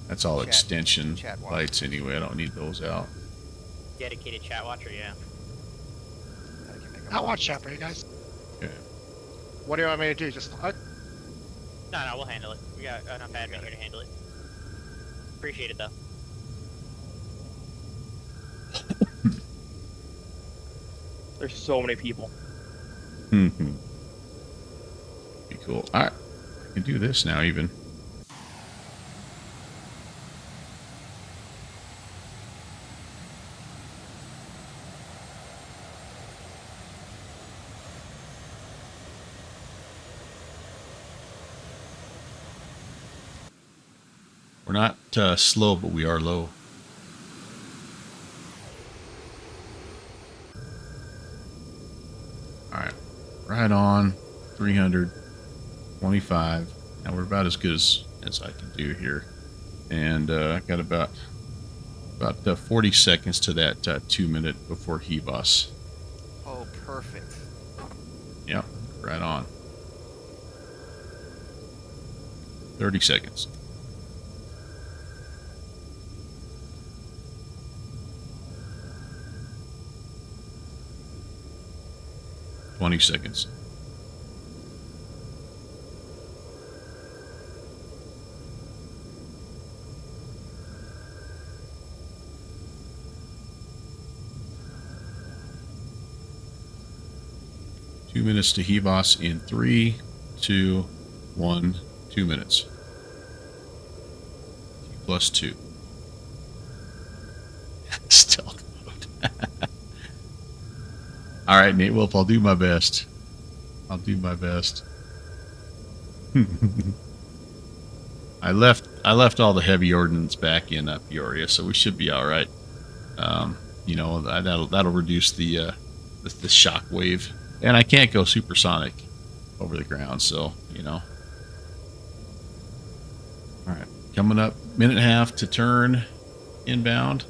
That's all extension lights anyway. I don't need those out. Dedicated chat watcher, yeah. I'll watch chat for you guys. Okay. What do you want me to do? Just No, we'll handle it. We got enough admin here to handle it. Appreciate it, though. There's so many people. Be cool. All right. I can do this now even. We're not slow, but we are low. All right, right on 325. Now we're about as good as I can do here, and I got about 40 seconds to that 2 minute before Hevos. Oh, perfect. Yep, right on. 30 seconds. Twenty seconds. Two minutes to Hevos in 3, 2, 1. 2 minutes. +2. Stealth mode. All right, Nate Wolf, I'll do my best. I'll do my best. I left all the heavy ordnance back in Peoria, so we should be all right. You know, that'll reduce the shock wave, and I can't go supersonic over the ground, so you know. All right, coming up, minute and a half to turn inbound,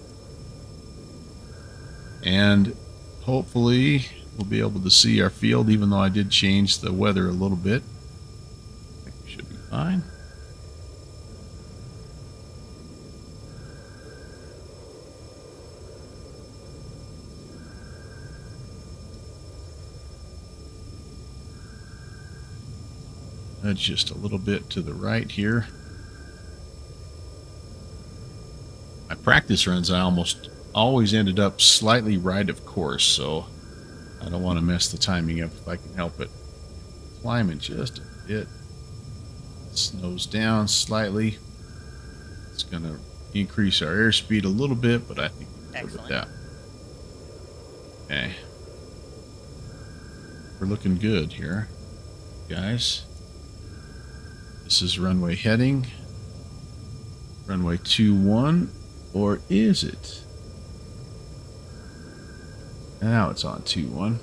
and hopefully we'll be able to see our field, even though I did change the weather a little bit. I think we should be fine. That's just a little bit to the right here. My practice runs, I almost always ended up slightly right of course, so I don't want to mess the timing up if I can help it. Climbing just a bit. Snows down slightly. It's going to increase our airspeed a little bit, but I think we're good with that. Okay. We're looking good here, guys. This is runway heading. Runway 21, or is it? Now it's on 2-1.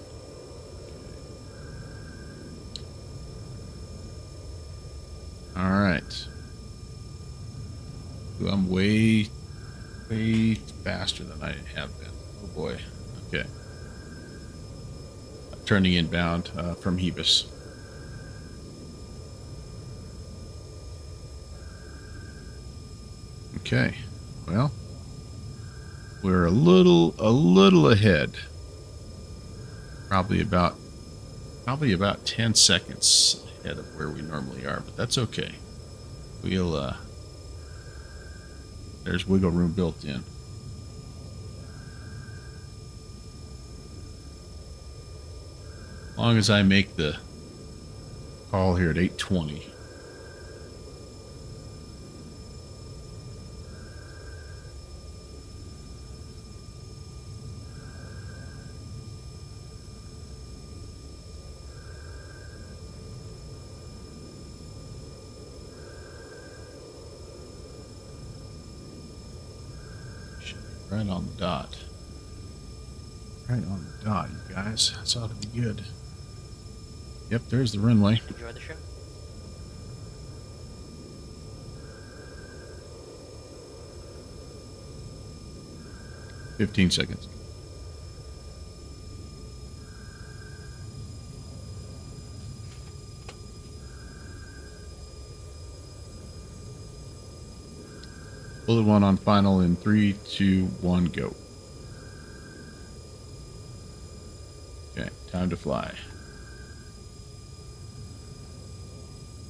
All right. I'm way faster than I have been. Oh boy. Okay. Turning inbound from Hebus. Okay. Well, we're a little ahead. Probably about 10 seconds ahead of where we normally are, but that's okay. We'll there's wiggle room built in. As long as I make the call here at 8:20. Right on the dot. Right on the dot, you guys. That's ought to be good. Yep, there's the runway. Enjoy the show. $15 seconds. Bullet 1 on final in 3, 2, 1, go. Okay, time to fly.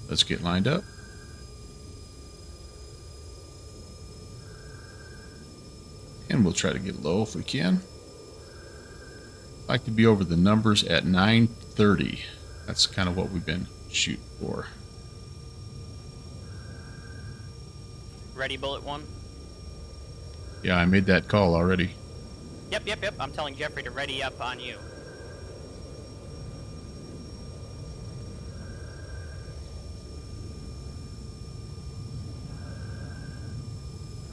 Let's get lined up. And we'll try to get low if we can. I'd like to be over the numbers at 9:30. That's kind of what we've been shooting for. Ready, Bullet 1? Yeah, I made that call already. Yep. I'm telling Jeffrey to ready up on you.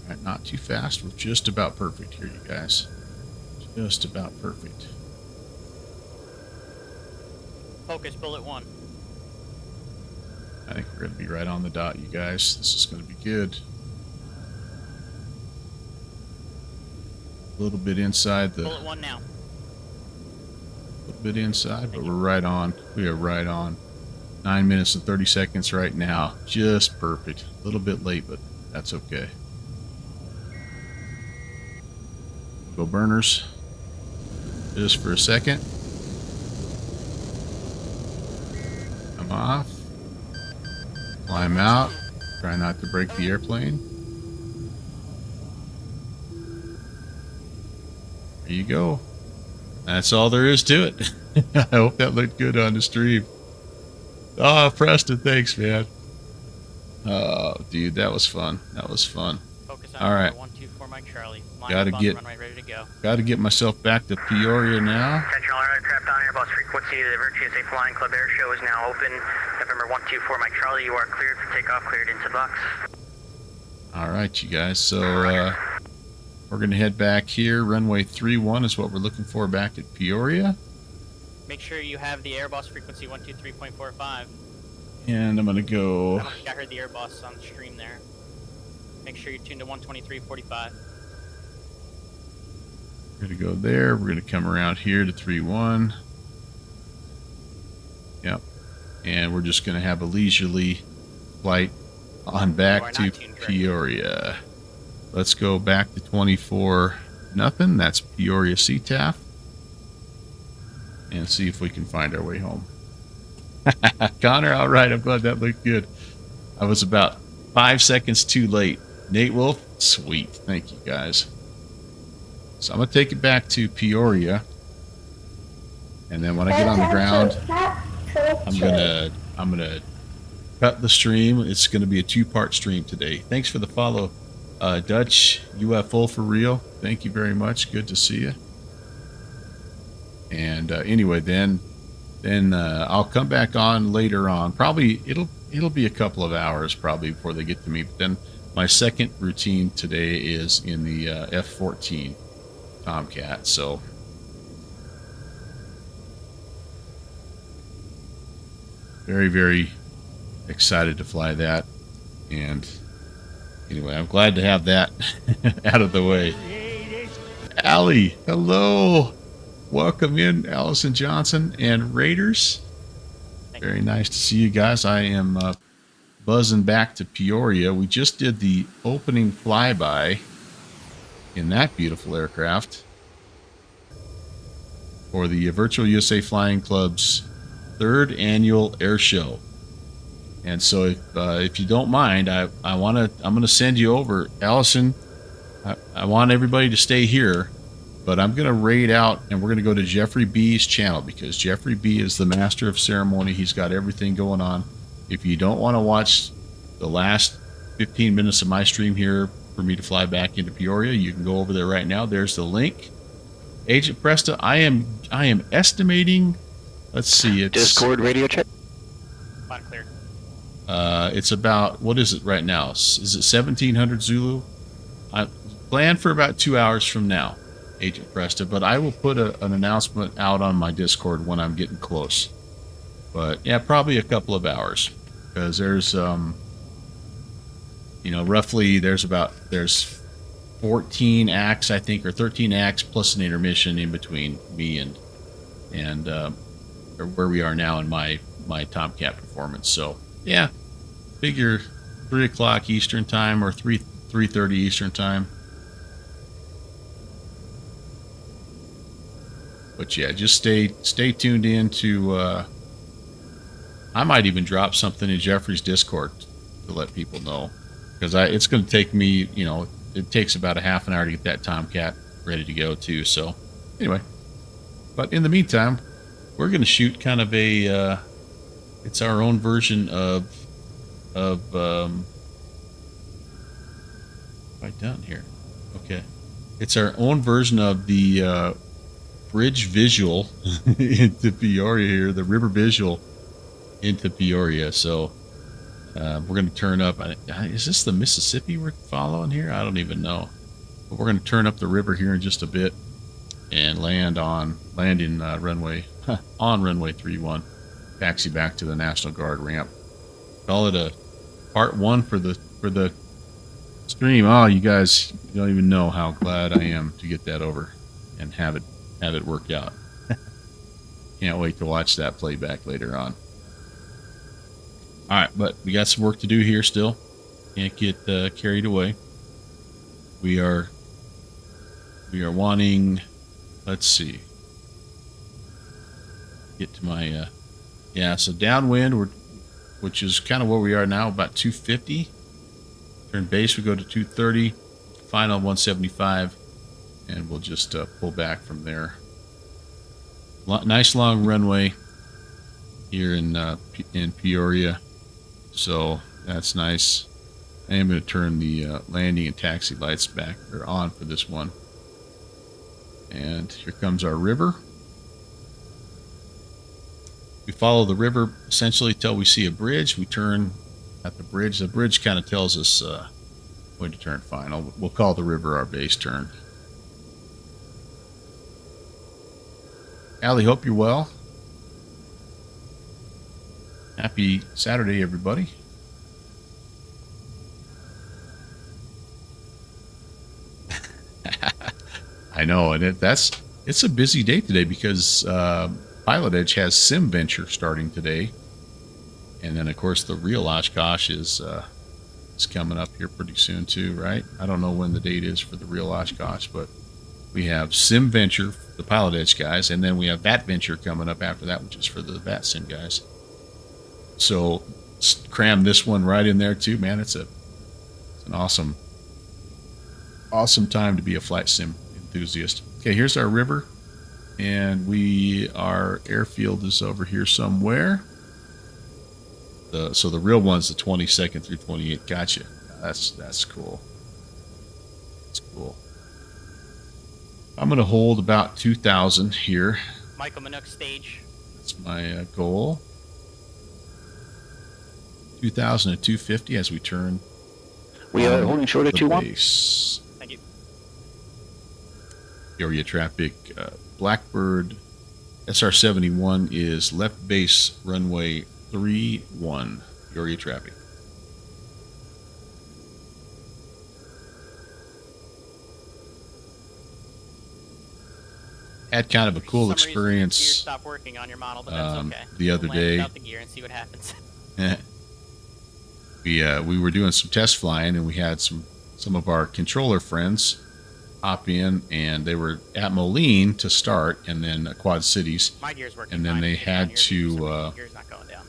All right, not too fast. We're just about perfect here, you guys. Just about perfect. Focus, Bullet 1. I think we're going to be right on the dot, you guys. This is going to be good. A little bit inside the... Bullet 1 now. A little bit inside, but we're right on. We are right on. 9 minutes and 30 seconds right now. Just perfect. A little bit late, but that's okay. Go burners. Just for a second. Come off. Climb out. Try not to break the airplane. There you go. That's all there is to it. I hope that looked good on the stream. Oh, Preston, thanks, man. Oh, dude, that was fun. That was fun. Focus on all right. 124 Mike Charlie. Line Gotta up on the get, runway, ready to go. Gotta get myself back to Peoria now. Attention all aircraft on Airbus frequency. The Virtue SA Flying Club Airshow is now open. November 124 Mike Charlie, you are cleared for takeoff, cleared into the box. All right, you guys. So we're going to head back here. Runway 31 is what we're looking for back at Peoria. Make sure you have the Airbus frequency 123.45. And I'm going to go... I don't think I heard the Airbus on the stream there. Make sure you tune to 123.45. We're going to go there. We're going to come around here to 31. Yep. And we're just going to have a leisurely flight on back to Peoria. Let's go back to 24 nothing. That's Peoria CTAF. And see if we can find our way home. Connor, all right. I'm glad that looked good. I was about 5 seconds too late. Nate Wolf, sweet. Thank you, guys. So I'm going to take it back to Peoria. And then when I get on the ground, I'm gonna cut the stream. It's gonna be a 2-part stream today. Thanks for the follow, Dutch UFO for real. Thank you very much. Good to see you. And anyway, then I'll come back on later on. Probably it'll be a couple of hours probably before they get to me. But then my second routine today is in the F-14 Tomcat. So. Very, very excited to fly that, and Anyway, I'm glad to have that out of the way. Allie, hello. Welcome in, Allison Johnson and Raiders. Very nice to see you guys. I am buzzing back to Peoria. We just did the opening flyby in that beautiful aircraft for the Virtual USA Flying Club's 3rd annual air show. And so if you don't mind, I'm going to send you over. Allison, I want everybody to stay here, but I'm going to raid out and we're going to go to Jeffrey B's channel because Jeffrey B is the master of ceremony. He's got everything going on. If you don't want to watch the last 15 minutes of my stream here for me to fly back into Peoria, you can go over there right now. There's the link. Agent Presta, I am estimating, let's see, it's Discord radio check. Spot cleared. It's about, what is it right now? Is it 1700 Zulu? I plan for about 2 hours from now, Agent Presta, but I will put an announcement out on my Discord when I'm getting close. But yeah, probably a couple of hours because there's, roughly there's 14 acts, I think, or 13 acts plus an intermission in between me and where we are now in my Tomcat performance. So yeah, figure 3 o'clock Eastern time or 3:30 Eastern time. But yeah, just stay tuned in to. I might even drop something in Jeffrey's Discord to let people know because it's going to take me, it takes about a half an hour to get that Tomcat ready to go too. So anyway, but in the meantime, we're going to shoot kind of a. It's our own version of right down here. Okay, it's our own version of the bridge visual into Peoria here, the river visual into Peoria. So we're going to turn up. Is this the Mississippi we're following here? I don't even know. But we're going to turn up the river here in just a bit and land in runway on runway 31. Taxi back to the National Guard ramp. Call it a part 1 for the stream. Oh, you guys don't even know how glad I am to get that over and have it worked out. Can't wait to watch that playback later on. All right, but we got some work to do here still. Can't get carried away. We are wanting. Let's see. Get to my. So downwind, which is kind of where we are now, about 250. Turn base, we go to 230. Final 175, and we'll just pull back from there. Nice long runway here in Peoria, so that's nice. I am going to turn the landing and taxi lights back or on for this one. And here comes our river. We follow the river essentially till we see a bridge. We turn at the bridge. The bridge kind of tells us when to turn final. We'll call the river our base turn. Allie, hope you're well. Happy Saturday, everybody. I know, and it's a busy day today because Pilot Edge has Sim Venture starting today, and then of course the real Oshkosh is coming up here pretty soon too, right? I don't know when the date is for the real Oshkosh, but we have Sim Venture, the Pilot Edge guys, and then we have VAT Venture coming up after that, which is for the VATSIM guys. So cram this one right in there too, man. It's an awesome time to be a flight sim enthusiast. Okay, here's our river. And our airfield is over here somewhere. So the real one's the 22nd through 28th. Gotcha. That's cool. That's cool. I'm going to hold about 2,000 here. Michael Minook stage. That's my goal. 2,000 to 250 as we turn. We are holding short at 2-1. Thank you. Peoria traffic. Blackbird SR-71 is left base runway 31. Peoria traffic. had kind of a For cool some reason, the gear experience stopped working on your model, but that's okay. the other We'll land day. without the gear and see what happens. We were doing some test flying, and we had some of our controller friends hop in, and they were at Moline to start, and then Quad Cities, My gear's working and then fine, they it's down had here, but for some reason, to the gear's not going down.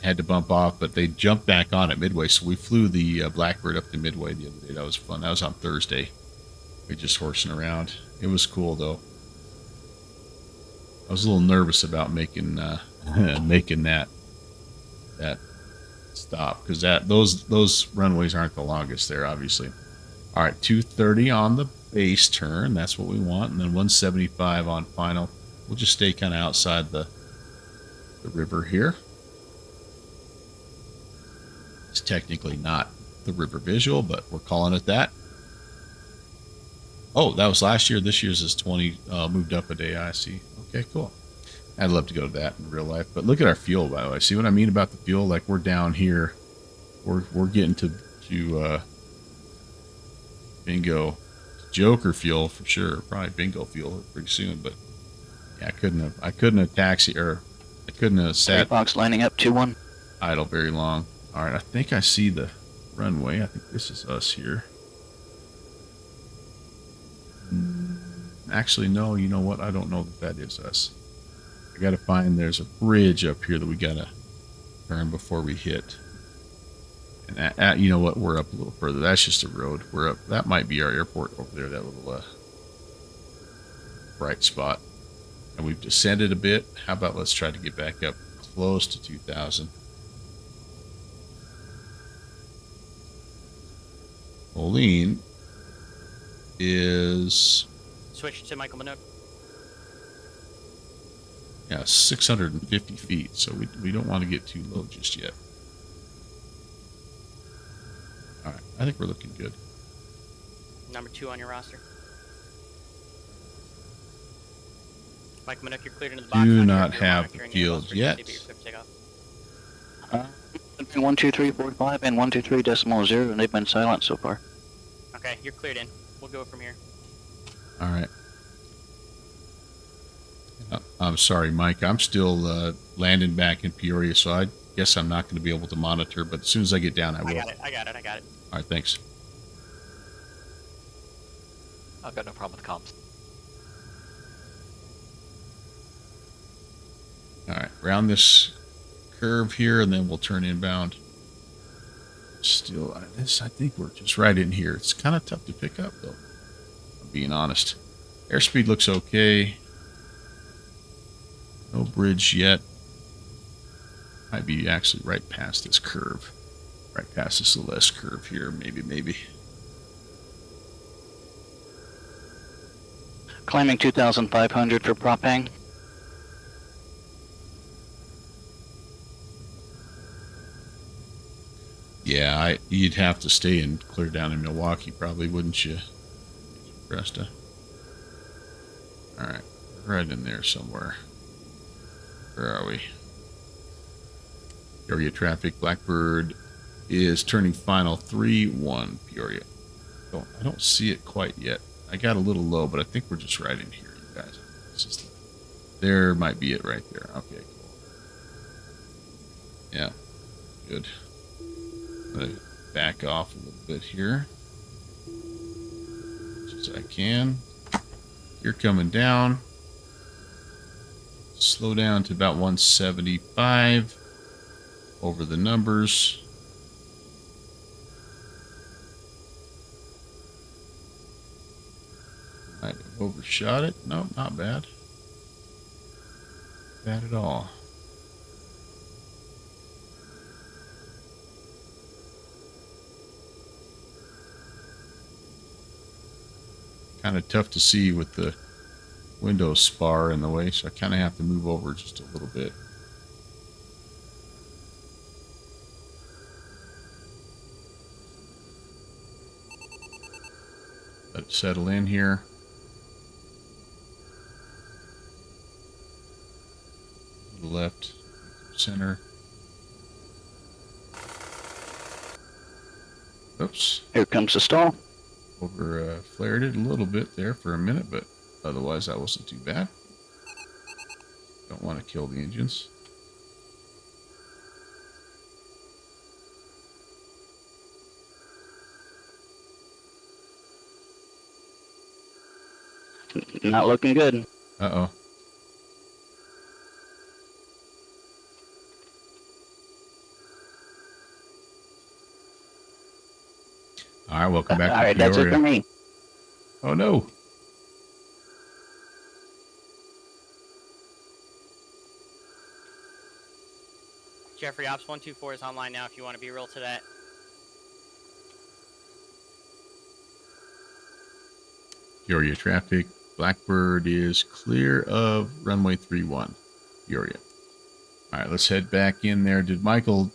had to bump off, but they jumped back on at Midway. So we flew the Blackbird up to Midway the other day. That was fun. That was on Thursday. We were just horsing around. It was cool though. I was a little nervous about making making that stop, because those runways aren't the longest there, obviously. All right, 230 on the base turn. That's what we want, and then 175 on final. We'll just stay kind of outside the river here. It's technically not the river visual, but we're calling it that. Oh, that was last year. This year's is 20, moved up a day. I see. Okay, cool. I'd love to go to that in real life. But look at our fuel, by the way. See what I mean about the fuel? Like, we're down here. We're getting to bingo Joker fuel for sure. Probably bingo fuel pretty soon. But yeah, I couldn't have taxi, or I couldn't have sat Box lining up 2-1. idle very long. All right, I think I see the runway. I think this is us here. Actually, no, you know what? I don't know that is us. I got to find, there's a bridge up here that we got to turn before we hit. And you know what? We're up a little further. That's just a road. We're up. That might be our airport over there, that little bright spot. And we've descended a bit. How about let's try to get back up close to 2,000. Moline is, Switch to Michael Minogue. yeah, 650 feet, so we don't want to get too low just yet. All right, I think we're looking good. Number 2 on your roster. Michael Minogue, you're cleared into the box. Do on not your have the monitoring your field levels yet. frequency, but you're cleared to take off. 123.45 and 123.0, and they've been silent so far. Okay, you're cleared in. We'll go from here. All right. I'm sorry, Mike. I'm still landing back in Peoria, so I guess I'm not going to be able to monitor, but as soon as I get down, I will. I got it. All right, thanks. I've got no problem with comms. All right, round this curve here, and then we'll turn inbound. Still, I think we're just right in here. It's kind of tough to pick up, though, I'm being honest. Airspeed looks okay. No bridge yet. Might be actually right past this curve. Right past this little S curve here, maybe. Climbing 2,500 for prop hang. Yeah, you'd have to stay and clear down in Milwaukee, probably, wouldn't you, Presta? All right, right in there somewhere. Where are we? Peoria traffic. Blackbird is turning final 3-1 Peoria. I don't see it quite yet. I got a little low, but I think we're just right in here, you guys. There might be it right there. Okay, cool. Yeah, good. I'm gonna back off a little bit here, as I can. You're coming down. Slow down to about 175 over the numbers. Might have overshot it. No, not bad. Bad at all. Kind of tough to see with the window spar in the way, so I kind of have to move over just a little bit. Let it settle in here. To the left, center. Oops. Here comes the stall. Over flared it a little bit there for a minute, but otherwise that wasn't too bad. Don't want to kill the engines. Not looking good. Uh-oh. All right, welcome back to All right, that's it Peoria. for me. Oh, no. Jeffrey, Ops 124 is online now if you want to be real to that. Peoria traffic. Blackbird is clear of runway 31. Peoria. All right, let's head back in there. Did that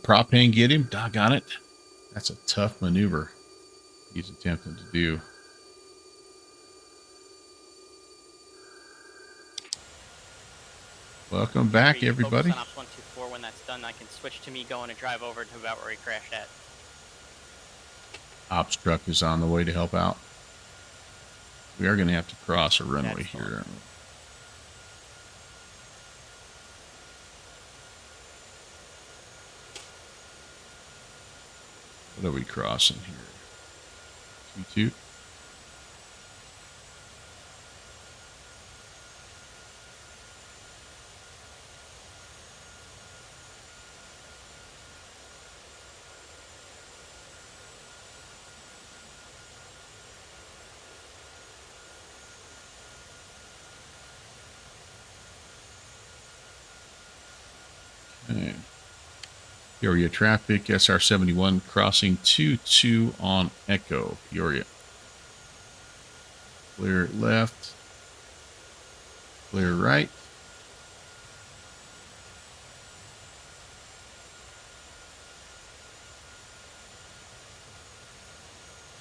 prop hang get him? Doggone it. That's a tough maneuver he's attempting to do. Welcome back, Jeffrey, everybody. Focus on Ops 124. When that's done, I can switch to me going to drive over to about where he crashed at. Ops truck is on the way to help out. We are going to have to cross a runway here. Aren't we? What are we crossing here? T2? Okay. Peoria traffic, SR71 crossing 22 on Echo, Peoria. Clear left. Clear right.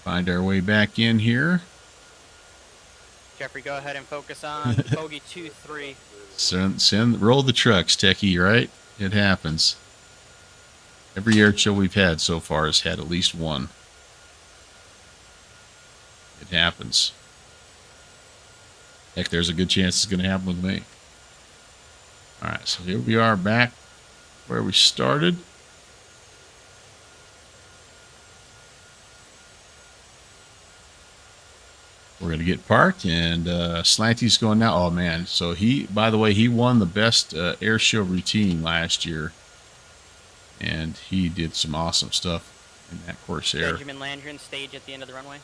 Find our way back in here. Jeffrey, go ahead and focus on bogey 2-3. Roll the trucks, Techie, right? It happens. Every air show we've had so far has had at least one. It happens. Heck, there's a good chance it's going to happen with me. All right, so here we are back where we started. We're going to get parked, and Slanty's going now. Oh, man. So by the way, he won the best air show routine last year. And he did some awesome stuff in that Corsair. Benjamin Landron, stage at the end of the runway.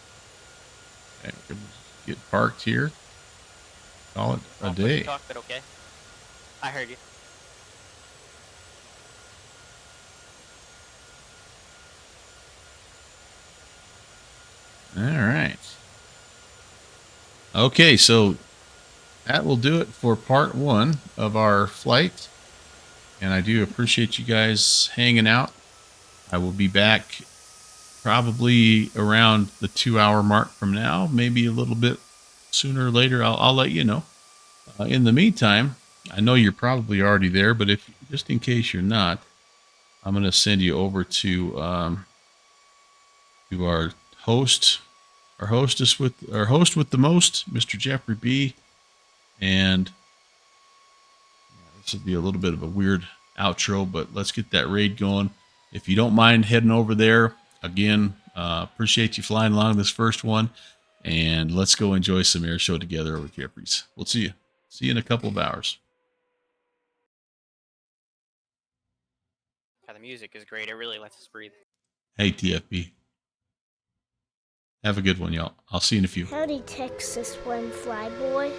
Okay, we're going to get parked here. Call it a day. Talk, but okay. I heard you. All right. Okay, so that will do it for part one of our flight. And I do appreciate you guys hanging out. I will be back probably around the 2-hour mark from now, maybe a little bit sooner or later. I'll let you know. In the meantime, I know you're probably already there, but if just in case you're not, I'm going to send you over to our host, our host with the most, Mr. Jeffrey B. And this will be a little bit of a weird outro, but let's get that raid going. If you don't mind heading over there, again, appreciate you flying along this first one, and let's go enjoy some air show together over Jeffrey's. We'll see you. See you in a couple of hours. Yeah, the music is great. It really lets us breathe. Hey, TFB. Have a good one, y'all. I'll see you in a few. Howdy, Texas one fly boy.